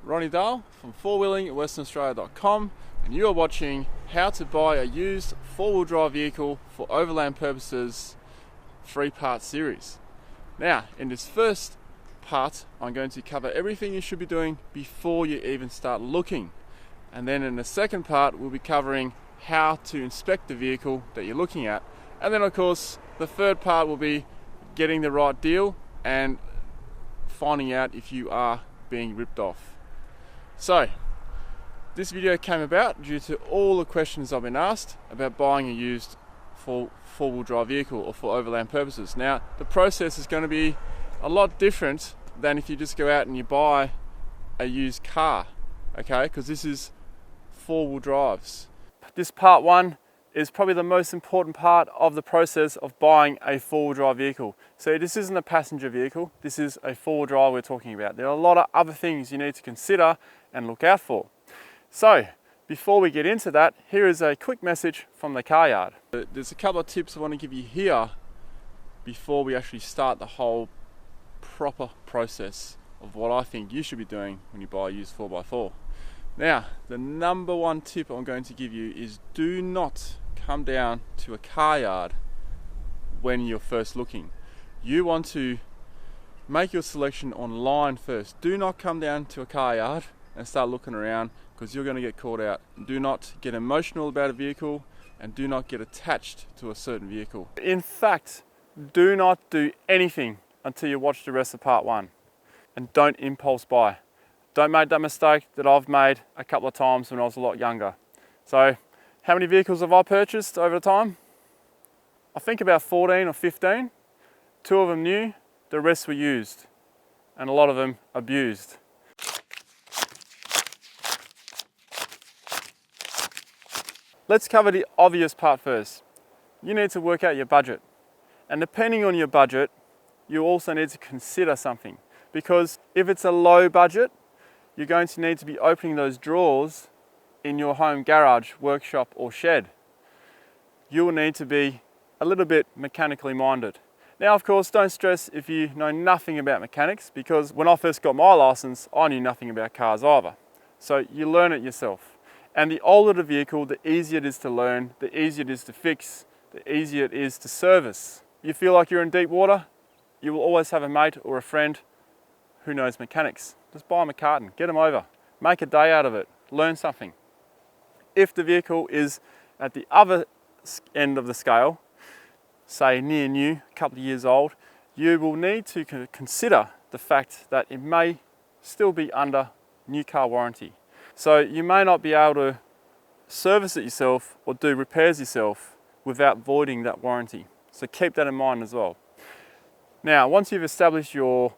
Ronnie Dahl from fourwheelingwesternaustralia.com, and you are watching how to buy a used four-wheel drive vehicle for overland purposes 3-part series. Now, in this first part, I'm going to cover everything you should be doing before you even start looking. And then in the second part, we'll be covering how to inspect the vehicle that you're looking at. And then of course, the third part will be getting the right deal and finding out if you are being ripped off. So, this video came about due to all the questions I've been asked about buying a used four-wheel drive vehicle or for overland purposes. Now, the process is going to be a lot different than if you just go out and you buy a used car, okay? Because this is four-wheel drives. This part one is probably the most important part of the process of buying a four-wheel drive vehicle. So this isn't a passenger vehicle, this is a four-wheel drive we're talking about. There are a lot of other things you need to consider and look out for. So, before we get into that, here is a quick message from the car yard. There's a couple of tips I want to give you here before we actually start the whole proper process of what I think you should be doing when you buy a used 4x4. Now, the number one tip I'm going to give you is do not come down to a car yard when you're first looking. You want to make your selection online first. Do not come down to a car yard and start looking around, because you're going to get caught out. Do not get emotional about a vehicle and do not get attached to a certain vehicle. In fact, do not do anything until you watch the rest of part one, and don't impulse buy. Don't make that mistake that I've made a couple of times when I was a lot younger. So, how many vehicles have I purchased over the time? I think about 14 or 15. 2 of them new, the rest were used, and a lot of them abused. Let's cover the obvious part first. You need to work out your budget. And depending on your budget, you also need to consider something. Because if it's a low budget, you're going to need to be opening those drawers in your home garage, workshop or shed. You will need to be a little bit mechanically minded. Now, of course, don't stress if you know nothing about mechanics, because when I first got my license, I knew nothing about cars either. So you learn it yourself. And the older the vehicle, the easier it is to learn, the easier it is to fix, the easier it is to service. You feel like you're in deep water, you will always have a mate or a friend who knows mechanics. Just buy them a carton, get them over, make a day out of it, learn something. If the vehicle is at the other end of the scale, say near new, a couple of years old, you will need to consider the fact that it may still be under new car warranty. So you may not be able to service it yourself or do repairs yourself without voiding that warranty. So keep that in mind as well. Now, once you've established your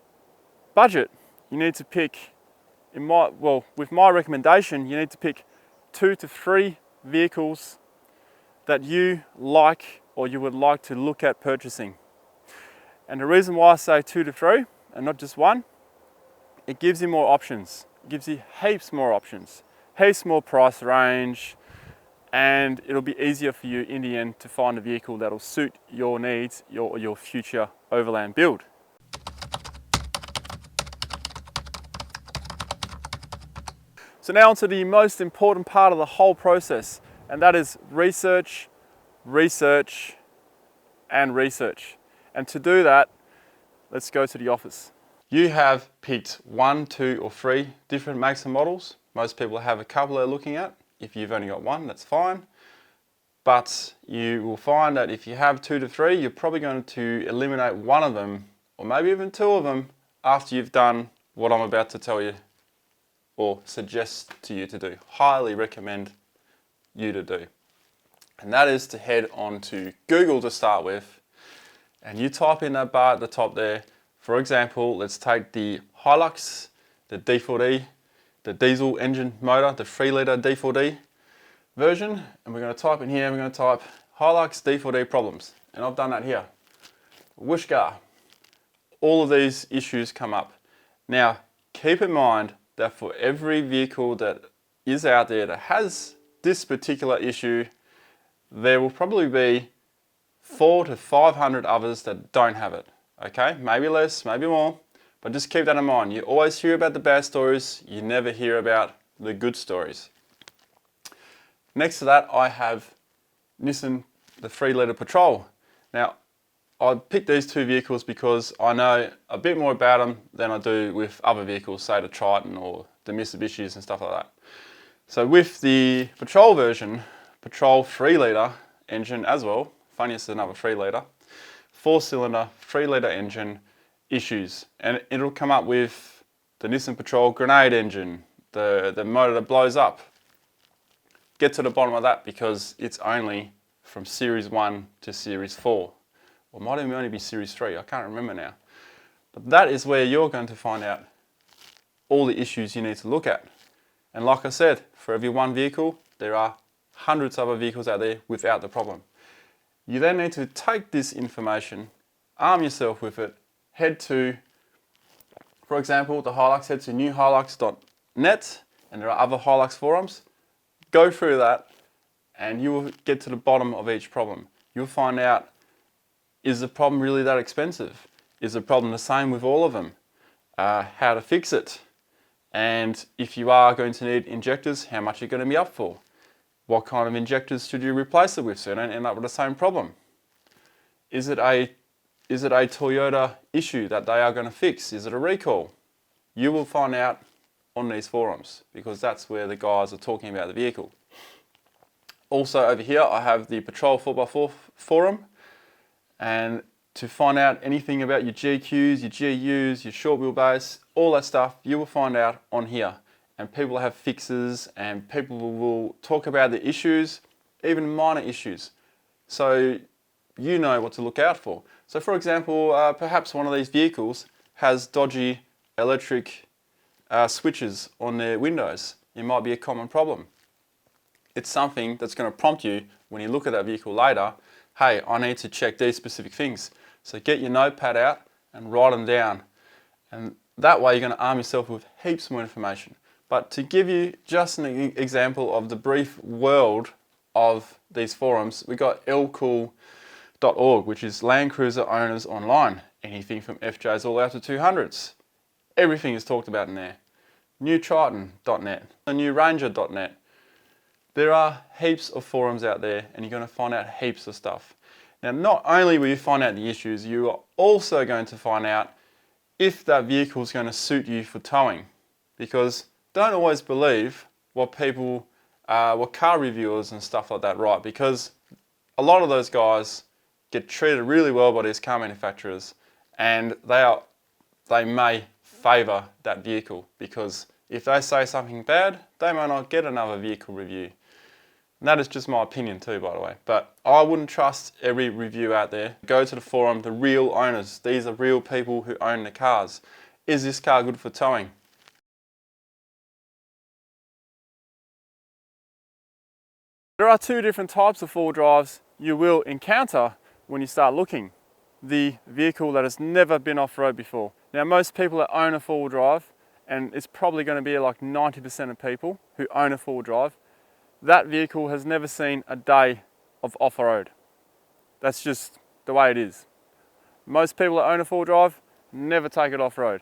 budget, you need to pick, with my recommendation, you need to pick 2 to 3 vehicles that you like or you would like to look at purchasing. And the reason why I say 2 to 3 and not just one, it gives you more options. It gives you heaps more options, heaps more price range, and it'll be easier for you in the end to find a vehicle that'll suit your needs, your future overland build. So now onto the most important part of the whole process, and that is research, research, and research. And to do that, let's go to the office. You have picked 1, 2, or 3 different makes and models. Most people have a couple they're looking at. If you've only got one, that's fine. But you will find that if you have 2 to 3, you're probably going to eliminate one of them, or maybe even 2 of them, after you've done what I'm about to tell you or suggest to you to do. Highly recommend you to do. And that is to head on to Google to start with, and you type in that bar at the top there. For example, let's take the Hilux, the D4D, the diesel engine motor, the 3-litre D4D version, and we're going to type in here, we're going to type Hilux D4D problems, and I've done that here. Whooshka, all of these issues come up. Now, keep in mind that for every vehicle that is out there that has this particular issue, there will probably be 400 to 500 others that don't have it. Okay, maybe less, maybe more, But just keep that in mind. You always hear about the bad stories, you never hear about the good stories. Next to that, I have Nissan, the 3-litre Patrol. Now, I picked these two vehicles because I know a bit more about them than I do with other vehicles, say the Triton or the Mitsubishis and stuff like that. So with the Patrol version, Patrol 3-litre engine as well, funny it's another 3-litre, 4-cylinder, 3-litre engine issues. And it'll come up with the Nissan Patrol grenade engine, the motor that blows up. Get to the bottom of that because it's only from Series 1 to Series 4. Or might even only be Series 3, I can't remember now. But that is where you're going to find out all the issues you need to look at. And like I said, for every one vehicle, there are hundreds of other vehicles out there without the problem. You then need to take this information, arm yourself with it, head to, for example, the Hilux, head to newhilux.net, and there are other Hilux forums. Go through that, and you will get to the bottom of each problem. You'll find out, is the problem really that expensive? Is the problem the same with all of them? How to fix it? And if you are going to need injectors, how much are you going to be up for? What kind of injectors should you replace it with so you don't end up with the same problem? Is it a Toyota issue that they are going to fix? Is it a recall? You will find out on these forums because that's where the guys are talking about the vehicle. Also over here I have the Patrol 4x4 forum, and to find out anything about your GQs, your GUs, your short wheelbase, all that stuff, you will find out on here. And people have fixes and people will talk about the issues, even minor issues. So you know what to look out for. So for example, perhaps one of these vehicles has dodgy electric switches on their windows. It might be a common problem. It's something that's going to prompt you when you look at that vehicle later, hey, I need to check these specific things. So get your notepad out and write them down. And that way you're going to arm yourself with heaps more information. But to give you just an example of the brief world of these forums, we got lcool.org, which is Land Cruiser Owners Online. Anything from FJs all out to 200s. Everything is talked about in there. NewTriton.net, NewRanger.net. There are heaps of forums out there and you're going to find out heaps of stuff. Now, not only will you find out the issues, you are also going to find out if that vehicle is going to suit you for towing. Because don't always believe what people, what car reviewers and stuff like that write, because a lot of those guys get treated really well by these car manufacturers, and they may favour that vehicle, because if they say something bad, they may not get another vehicle review. And that is just my opinion too, by the way. But I wouldn't trust every review out there. Go to the forum, the real owners. These are real people who own the cars. Is this car good for towing? There are two different types of four-wheel drives you will encounter when you start looking. The vehicle that has never been off-road before. Now, most people that own a four-wheel drive, and it's probably going to be like 90% of people who own a four-wheel drive, that vehicle has never seen a day of off-road. That's just the way it is. Most people that own a four-wheel drive never take it off-road.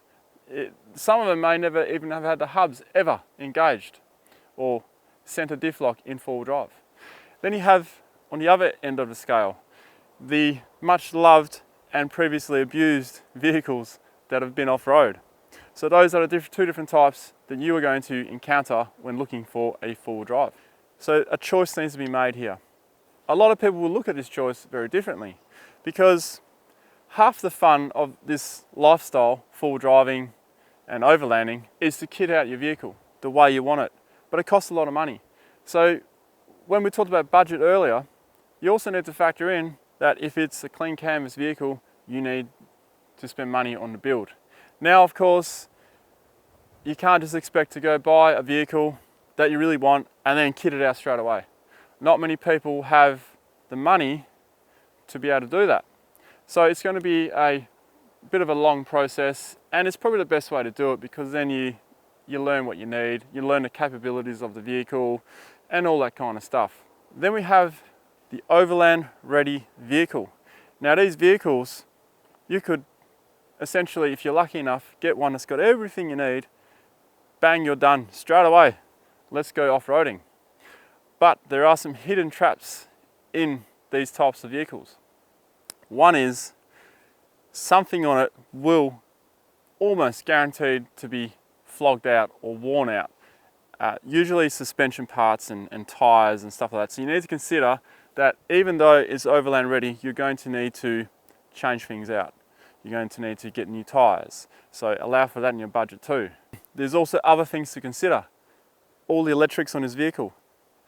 Some of them may never even have had the hubs ever engaged or centre diff lock in four-wheel drive. Then you have, on the other end of the scale, the much loved and previously abused vehicles that have been off-road. So those are the two different types that you are going to encounter when looking for a four-wheel drive. So a choice needs to be made here. A lot of people will look at this choice very differently, because half the fun of this lifestyle, four-wheel driving and overlanding, is to kit out your vehicle the way you want it. But it costs a lot of money. So when we talked about budget earlier, you also need to factor in that if it's a clean canvas vehicle, you need to spend money on the build. Now, of course, you can't just expect to go buy a vehicle that you really want and then kit it out straight away. Not many people have the money to be able to do that. So it's going to be a bit of a long process, and it's probably the best way to do it, because then you learn what you need, you learn the capabilities of the vehicle and all that kind of stuff. Then we have the Overland ready vehicle. Now, these vehicles, you could essentially, if you're lucky enough, get one that's got everything you need, bang, you're done straight away. Let's go off-roading. But there are some hidden traps in these types of vehicles. One is something on it will almost guaranteed to be flogged out or worn out. Usually suspension parts and tyres and stuff like that. So you need to consider that even though it's Overland ready, you're going to need to change things out. You're going to need to get new tyres. So allow for that in your budget too. There's also other things to consider. All the electrics on this vehicle.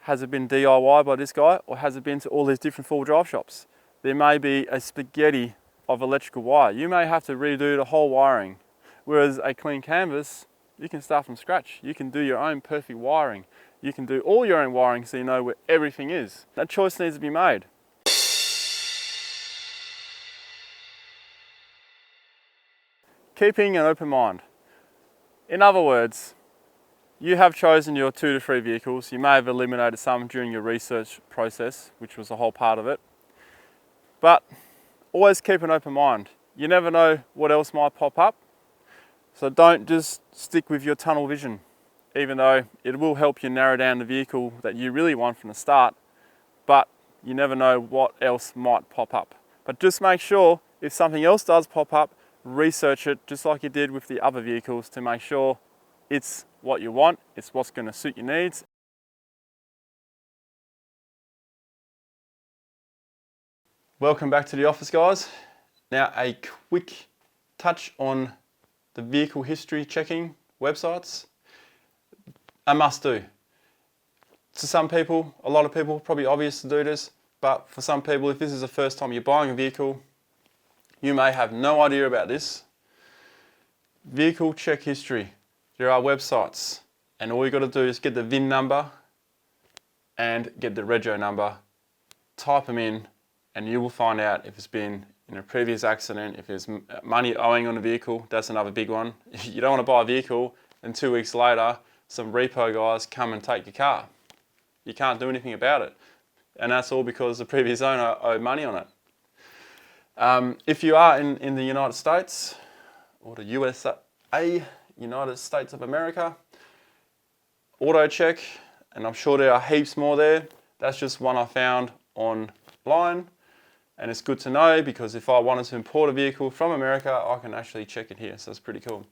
Has it been DIY by this guy, or has it been to all these different four-wheel drive shops? There may be a spaghetti of electrical wire. You may have to redo the whole wiring. Whereas a clean canvas, you can start from scratch. You can do your own perfect wiring. You can do all your own wiring so you know where everything is. That choice needs to be made. Keeping an open mind. In other words, you have chosen your 2 to 3 vehicles. You may have eliminated some during your research process, which was a whole part of it. But always keep an open mind. You never know what else might pop up. So don't just stick with your tunnel vision, even though it will help you narrow down the vehicle that you really want from the start, but you never know what else might pop up. But just make sure if something else does pop up, research it just like you did with the other vehicles to make sure it's what you want, it's what's going to suit your needs. Welcome back to the office, guys. Now a quick touch on the vehicle history checking websites. A must do. To some people, a lot of people, probably obvious to do this, but for some people, if this is the first time you're buying a vehicle, you may have no idea about this. Vehicle check history. There are websites, and all you got to do is get the VIN number and get the rego number, type them in, and you will find out if it's been in a previous accident, if there's money owing on the vehicle. That's another big one. You don't want to buy a vehicle and 2 weeks later some repo guys come and take your car. You can't do anything about it, and that's all because the previous owner owed money on it. If you are in the United States or the USA, United States of America, auto check, and I'm sure there are heaps more there. That's just one I found online. And it's good to know because if I wanted to import a vehicle from America, I can actually check it here. So it's pretty cool.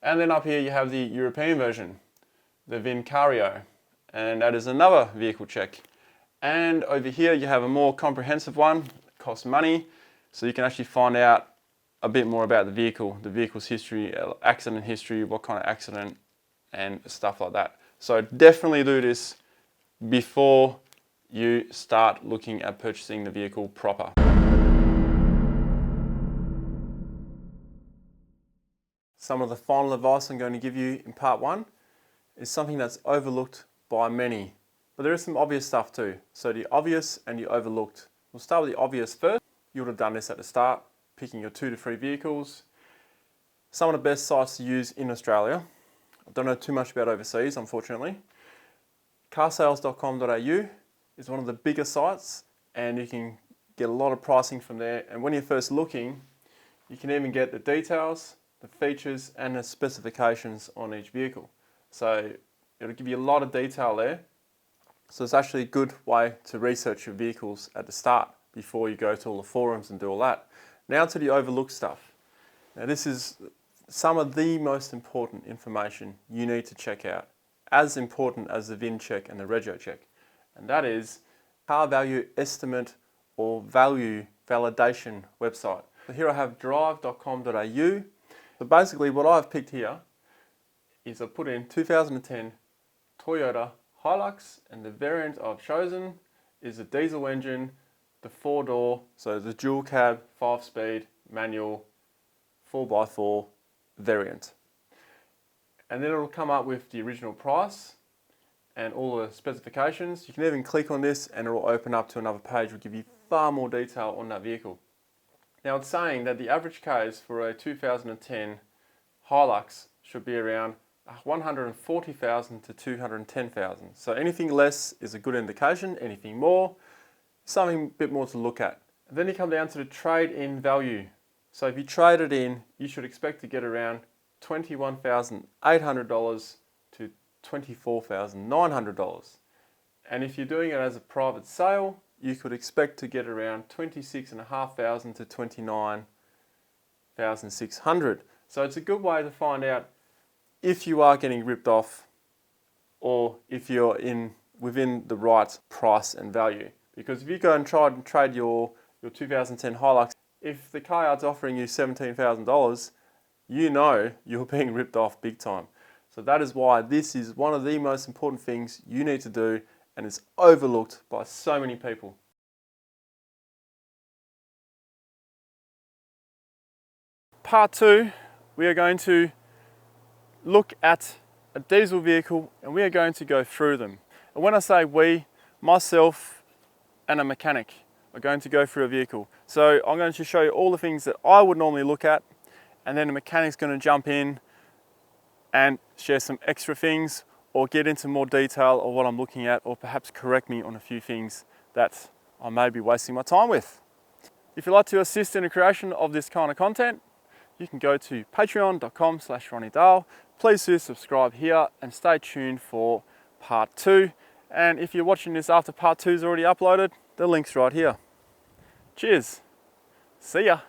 And then up here you have the European version, the Vin Rego, and that is another vehicle check. And over here you have a more comprehensive one. It costs money, so you can actually find out a bit more about the vehicle's history, accident history, what kind of accident, and stuff like that. So definitely do this before you start looking at purchasing the vehicle proper. Some of the final advice I'm going to give you in part 1 is something that's overlooked by many, but there is some obvious stuff too. So the obvious and the overlooked. We'll start with the obvious first. You would have done this at the start, picking your 2 to 3 vehicles. Some of the best sites to use in Australia. I don't know too much about overseas, unfortunately. Carsales.com.au is one of the bigger sites, and you can get a lot of pricing from there. And when you're first looking, you can even get the details, the features, and the specifications on each vehicle. So it'll give you a lot of detail there. So it's actually a good way to research your vehicles at the start before you go to all the forums and do all that. Now to the overlooked stuff. Now this is some of the most important information you need to check out, as important as the VIN check and the rego check. And that is car value estimate or value validation website. So here I have drive.com.au. So basically what I've picked here is I put in 2010 Toyota Hilux, and the variant I've chosen is a diesel engine, the 4-door, so the dual cab, 5-speed, manual, 4x4 variant. And then it'll come up with the original price and all the specifications. You can even click on this and it will open up to another page, will give you far more detail on that vehicle. Now it's saying that the average case for a 2010 Hilux should be around 140,000 to 210,000. So anything less is a good indication, anything more, something a bit more to look at. And then you come down to the trade-in value. So if you trade it in, you should expect to get around $21,800 to $24,900. And if you're doing it as a private sale, you could expect to get around $26,500 to $29,600. So it's a good way to find out if you are getting ripped off or if you're within the right price and value. Because if you go and try and trade your 2010 Hilux, if the car yard's offering you $17,000, you know you're being ripped off big time. So that is why this is one of the most important things you need to do, and is overlooked by so many people. Part 2, we are going to look at a diesel vehicle and we are going to go through them. And when I say we, myself and a mechanic are going to go through a vehicle. So I'm going to show you all the things that I would normally look at, and then the mechanic's going to jump in and share some extra things or get into more detail of what I'm looking at, or perhaps correct me on a few things that I may be wasting my time with. If you'd like to assist in the creation of this kind of content, you can go to patreon.com/RonnieDale. Please do subscribe here and stay tuned for part 2. And if you're watching this after part 2 is already uploaded, the link's right here. Cheers. See ya.